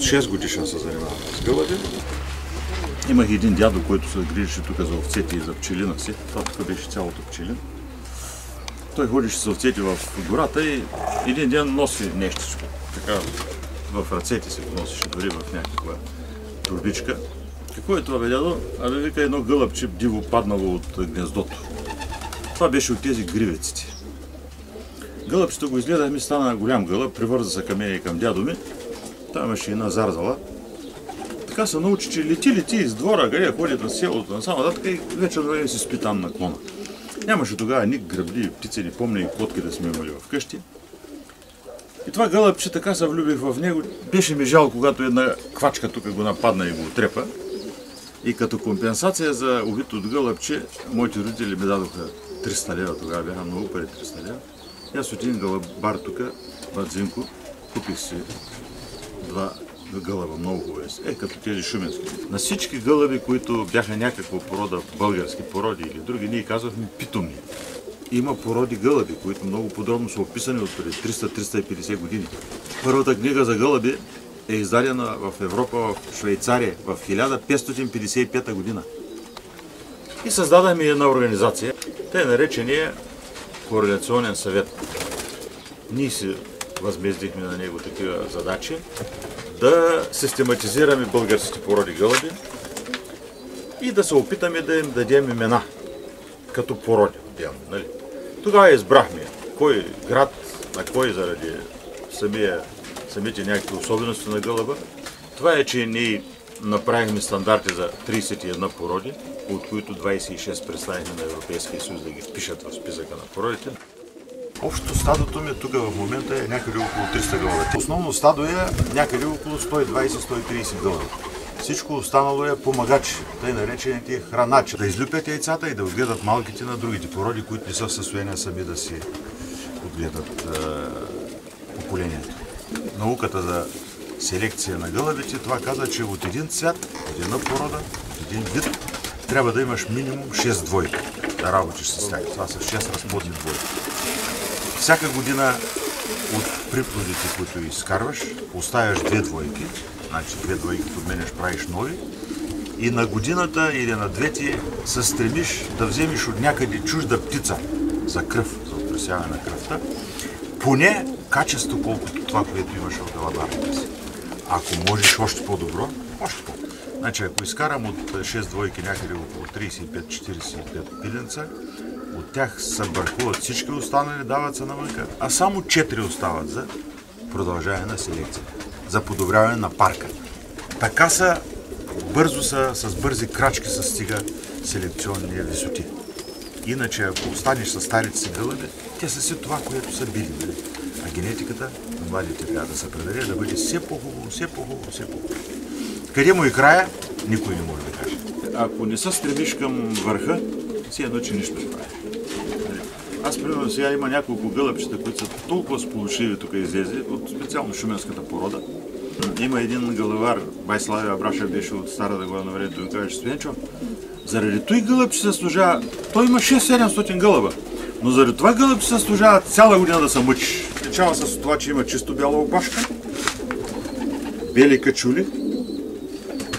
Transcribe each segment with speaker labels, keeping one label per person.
Speaker 1: от 6 годишен се занимавам с гълъби. Имах един дядо, който се грижеше тук за овцете и за пчелина си. Това тук беше цялото пчелин. Той ходеше с овцете в гората и един ден носи нещичко. Така в ръцете си го носеше, дори в някаква турбичка. Какво е това, бе, дядо? Абе, вика, едно гълъбче диво паднало от гнездото. Това беше от тези гривеците. Гълъбчето го изгледахме, стана голям гълъб, привърза се към мен и към дядо ми. Там имаше една зарзала. Така се научи, че лети из двора, къде ходят на селото, на само нататък и вечер време си спи там на клона. Нямаше тогава ни грабли, птици, не помня и котки да сме имали вкъщи. И това гълъбче, така се влюбих в него. Беше ми жал, когато една квачка тук го нападна и го отрепа. И като компенсация за убито от гълъбче, моите родители ми дадоха 300 лева, тогава бяха много пари 300 лева. И аз от един гълъбар тук, бат Зинко, купих си 2 гълъба, много хубави. Като тези шуменски. На всички гълъби, които бяха някаква порода, български породи или други, ние казвахме питомни. Има породи гълъби, които много подробно са описани от преди 300-350 години. Първата книга за гълъби е издадена в Европа, в Швейцария, в 1555 година. И създадахме една организация, тъй наречения Кореляционен съвет. Ние си възмездихме на него такива задачи да систематизираме българските породи гълъби и да се опитаме да им дадем имена като породи. Нали? Тогава избрахме кой град, на кой заради самите някакви особености на гълъба. Това е, че ние направихме стандарти за 31 породи, от които 26 представихме на Европейския съюз да ги впишат в списъка на породите. Общото стадото ми тук в момента е някъде около 300 гълъба. Основно стадо е някъде около 120-130 гълъба. Всичко останало е помагачи, тъй наречените храначи. Да излюпят яйцата и да отгледат малките на другите породи, които не са в състояние сами да си отгледат поколението. Науката за селекция на гълъбите, това каза, че от един цвят, от една порода, от един вид, трябва да имаш минимум 6 двойки да работиш с тях. Това са 6 разплодни двойки. Всяка година от приплодите, които изкарваш, оставяш 2 двойки, значи 2 двойки подменяш, правиш нови, и на годината или на двете се стремиш да вземеш от някъде чужда птица за кръв, за отрасяване на кръвта, поне качество колкото това, което имаш в гълъбарната си. Ако можеш още по-добро, още по-добро. Значи, ако изкарам от 6 двойки някъде около 35-45 пиленца, от тях се бъркуват всички останали, дават се навънка, а само 4 остават за продължаване на селекция, за подобряване на парка. Така с бързи крачки се стига селекционни висоти. Иначе, ако останеш с старите си гълъби, те са си това, което са били. А генетиката на младите трябва да се предаде, да бъде все по-хубаво, все по-хубаво, все по-хубаво. Къде му и края, никой не може да каже. Ако не се стремиш към върха, си едно, че нищо не прави. Аз, примерно, сега има няколко гълъбчета, които са толкова сполучливи тук излезли, от специално шуменската порода. Има един гълъбар, Байслави Абрашев беше от Стара Загора на времето, и каже, че Стоянчо, заради той гълъб се служава, той има 6-700 гълъба, но заради това гълъб се служава цяла година да се мъчиш. Начава с това, че има чисто бяла опашка, бели качули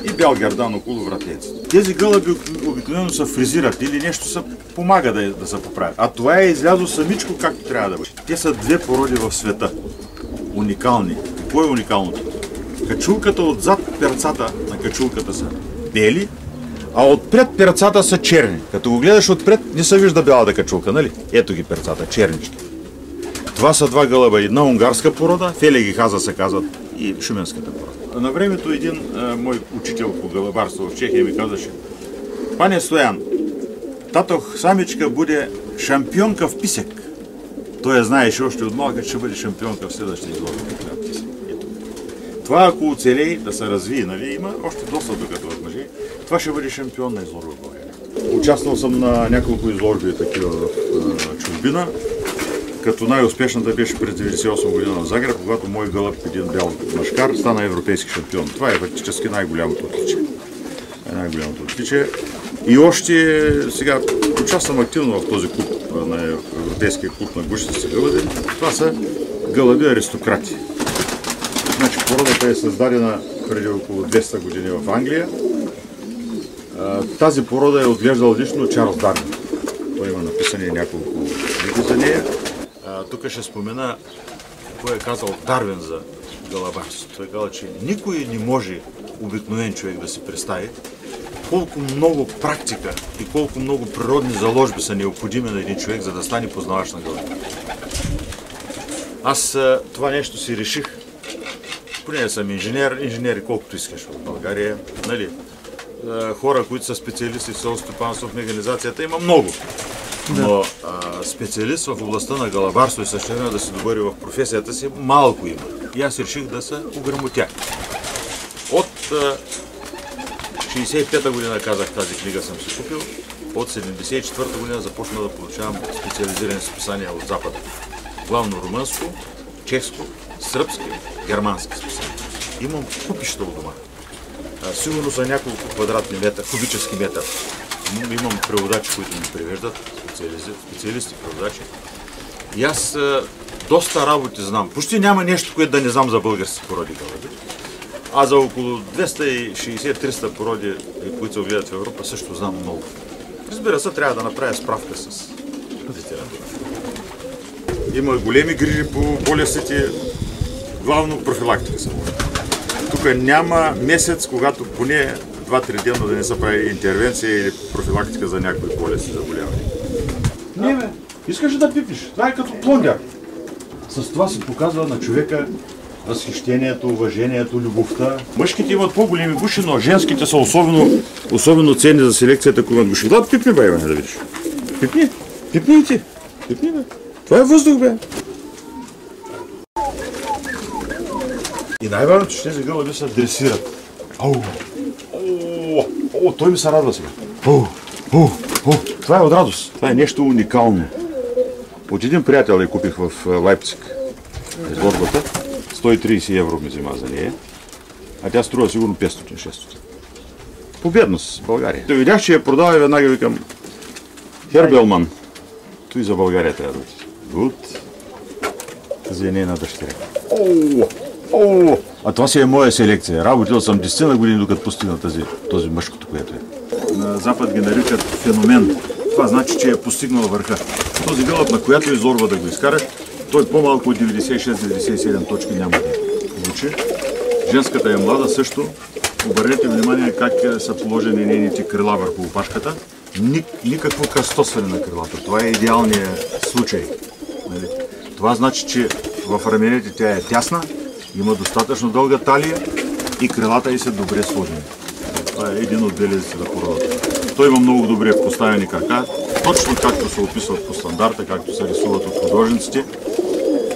Speaker 1: и бял гердан около вратлеците. Тези гълъби обикновено се фризират или нещо се помага да се поправят. А това е излязло самичко както трябва да бъде. Те са 2 породи в света. Уникални. Какво е уникалното? Качулката отзад, перцата на качулката са бели, а отпред перцата са черни. Като го гледаш отпред, не се вижда бялата качулка, нали? Ето ги перцата, чернички. Това са 2 гълъба. Една унгарска порода, Фелегихаза се казват, и шуменската порода. На времето един мой учител по гълъбарство в Чехия ми казаше: пане Стоян, тато самичка буде шампионка в писек. Той знаеше още от малка, че ще бъде шампионка в следващия изложба. Това, ако оцелей да се развие, нали, има още доста докато от мъже, това ще бъде шампион на изложба в България. Участвал съм на няколко изложби такива в чужбина, като най-успешната беше през 1998 година в Загреб, когато мой гълъб, един бял машкар, стана европейски шампион. Това е фактически най-голямото отличие. И още сега участвам активно в този клуб, на Европейския клуб на гушите гълъби. Това са гълъби аристократи. Значи, Породата е създадена преди около 200 години в Англия. Тази порода е отглеждал лично Чарлз Дарвин. Той има написани няколко книги за нея. Тук ще спомена какво е казал Дарвин за галабарството. Той казал, че никой не може обикновен човек да си представи колко много практика и колко много природни заложби са необходими на един човек, за да стане познавач на галабар. Аз това нещо си реших. Поне съм инженери колкото искаш в България. Нали? Хора, които са специалисти в селскостопанство, в механизацията, има много. Но специалист в областта на галабарство и същевременно да се добъри в професията си, малко има. И аз реших да се ограмотя. От 65-та година, казах, тази книга съм си купил. От 74-та година започна да получавам специализирани списания от Запада. Главно румънско, чешско, сръбски, германски списания. Имам купища от дома. Сигурно за няколко квадратни метра, кубически метър. Имам преводачи, които ми превеждат, специалисти преводачи. И аз доста работи знам. Почти няма нещо, което да не знам за български породи галаби. А за около 260-300 породи, които се отгледат в Европа, също знам много. Разбира се, трябва да направя справка с литература. Има големи грижи по болестите, главно профилактика са. Тук няма месец, когато поне 2-3 дена да не се прави интервенция или профилактика за някои болести и заболявания. Не бе, искаш да пипиш. Това е като плондяк. С това се показва на човека възхищението, уважението, любовта. Мъжките имат по-големи гуши, но женските са особено ценни за селекцията, ако имат гуши. Да, пипни, бе, да видиш. Пипни, пипни ти. Пипни, бе. Това е въздух, бе. И най-важното, че тези гълъби се дресират. Той ми се радва сега. Това е от радост. Това е нещо уникално. От един приятел я купих в Лайпциг. Изложбата. 130 евро ми взима за нея. А тя струва сигурно 500-600. По бедност в България. Та видях, че я продава и веднага викам Хербелман. Той за България трябва да отиде. Тази е нейна дъщеря. А това си е моя селекция. Работил съм 10 на години, докато постигна този мъжкото, което е. На Запад ги наричат феномен. Това значи, че е постигнал върха. Този гълъб, на която изорва да го изкараш, той по-малко от 96-97 точки няма да получи. Женската е млада също. Обърнете внимание как са положени нейните крила върху опашката. Никакво кръстосване на крилата. Това е идеалният случай. Това значи, че в раменете тя е тясна, има достатъчно дълга талия и крилата й са добре сложени. Това е един от белезите на породата. Той има много добре поставени крака, точно както се описват по стандарта, както се рисуват от художниците.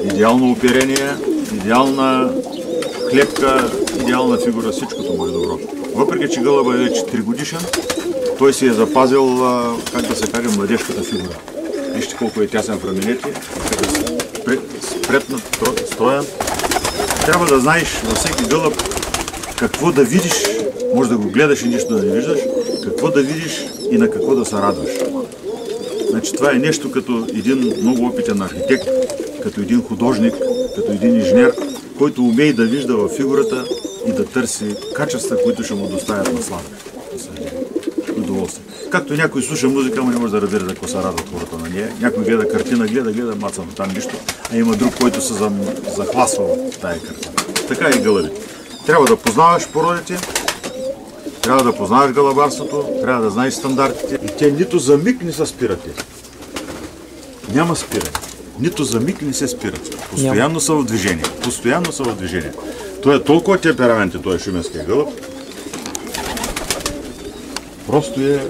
Speaker 1: Идеално оперение, идеална хлебка, идеална фигура, всичкото му е добро. Въпреки че гълъбът е вече 3 годишен, той си е запазил, как да се каже, младежката фигура. Вижте колко е тясен в раменете, спретнат, строен. Трябва да знаеш във всеки гълъб какво да видиш, може да го гледаш и нищо да не виждаш, какво да видиш и на какво да се радваш. Значи това е нещо като един много опитен архитект, като един художник, като един инженер, който умее да вижда във фигурата и да търси качества, които ще му доставят наслада. Удоволствие. Както някой слуша музика, но не може да разбира за какво се радват хората на нея. Някой гледа картина, гледа, маца до там нищо, а има друг, който се захласва в тая картина. Така и гълъби. Трябва да познаваш породите, трябва да познаваш галабарството, трябва да знаеш стандартите. И те нито за миг не се спират. Няма спиране. Нито за миг не се спират. Постоянно са в движение. Постоянно са в движение. Той е толкова темпераментен, той е шуменския гълъб. Просто е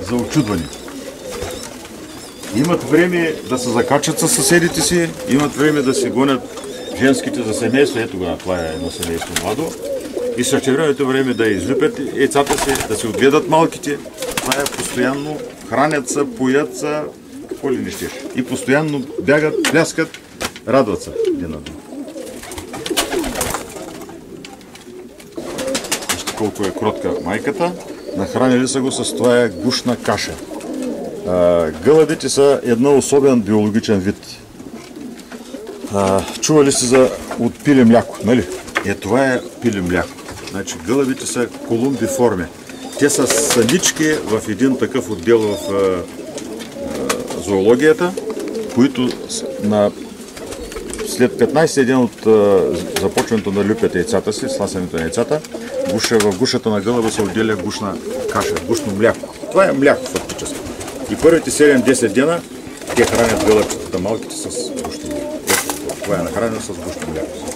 Speaker 1: за очудване. Имат време да се закачат със съседите си, имат време да си гонят женските за семейство. Ето го, това е едно семейство младо. И същевременното време да излюпят яйцата си, да си отгледат малките. Това е постоянно, хранят се, поят се, какво ли не щеш. И постоянно бягат, пляскат, радват се един на друг. Вижте колко е кротка майката. Нахранили са го с това гушна каша. Гълъбите са един особен биологичен вид. Чували сте за отпиле мляко, нали? Това е пили мляко. Значи гълъбите са колумбиформи. Те са съдички в един такъв отдел в зоологията, които след 15 ден от започването да люпят яйцата си, сласането на яйцата, в гушата на гълъба се отделя гушна каша, гушно мляко. Това е мляко фактически. И първите 7-10 дена те хранят гълъбчетата малките с гушно мляко. Това е нахранено с гушно мляко.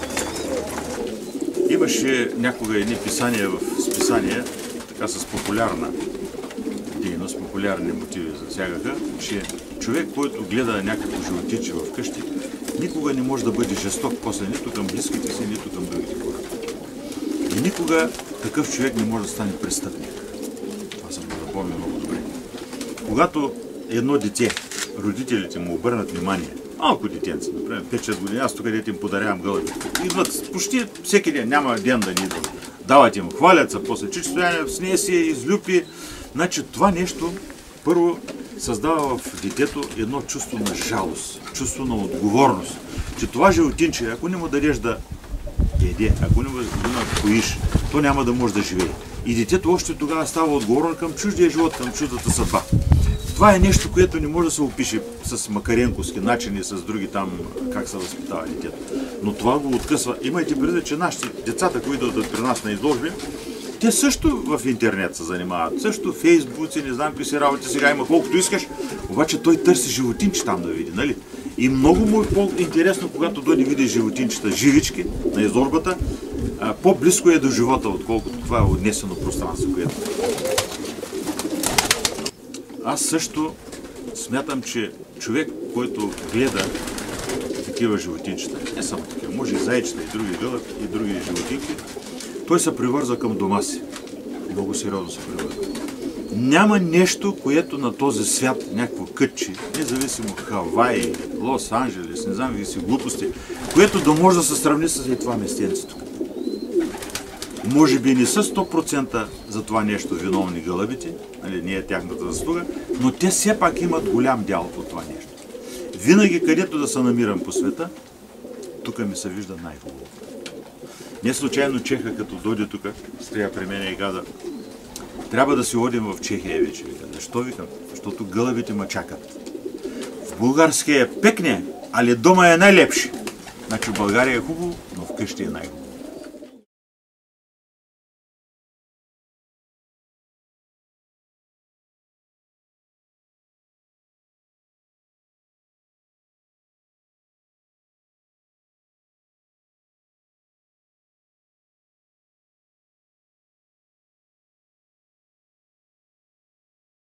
Speaker 1: Имаше някога едни писания в списания, така с популярна дейност, популярни мотиви засягаха, че човек, който гледа някакво животинче в къщи, никога не може да бъде жесток после нито към близките си, нито към другите хора. И никога такъв човек не може да стане престъпник. Това съм го запомнил много добре. Когато едно дете, родителите му обърнат внимание, малко детенце, например 5-6 години, аз тук дете им подарявам гълъби. Идват почти всеки ден, няма ден да не идват. Дават им, хвалят се, после че стояне с нея си излюпи. Значи това нещо първо създава в детето едно чувство на жалост, чувство на отговорност, че това животинче, ако не му дадеш да еде, ако не му да поиш, то няма да може да живее. И детето още тогава става отговорно към чуждия живот, към чуждата съдба. Това е нещо, което не може да се опише с макаренковски начини, с други там, как се възпитава детето. Но това го откъсва. Имайте предвид, че нашите децата, които идват при нас на изложби, те също в интернет се занимават, също фейсбуци, не знам какви си работи, сега има колкото искаш, обаче той търси животинче там да види, нали? И много му е по-интересно, когато дойде види животинчета живички на изложбата, по-близко е до живота, отколкото това е отнесено пространство, което. Аз също смятам, че човек, който гледа такива животинчета, не само такива, може и зайчета, и други гълъби, и други животинки, той се привърза към дома си. Много сериозно се привърза. Няма нещо, което на този свят, някакво кътче, независимо Хавай, Лос-Анджелес, не знам какви си глупости, което да може да се сравни с това местенцето. Може би не са 100% за това нещо виновни гълъбите, нали, не е тяхната заслуга, но те все пак имат голям дял от това нещо. Винаги където да се намирам по света, тук ми се вижда най-хубаво. Не случайно Чеха, като дойде тук, стоя при мен и каза: трябва да си одим в Чехия вече. Защо викам? Защото гълъбите ме чакат. В Българския е пекне, али дома е най-лепши. Значи в България е хубаво, но вкъщи е най-хубаво.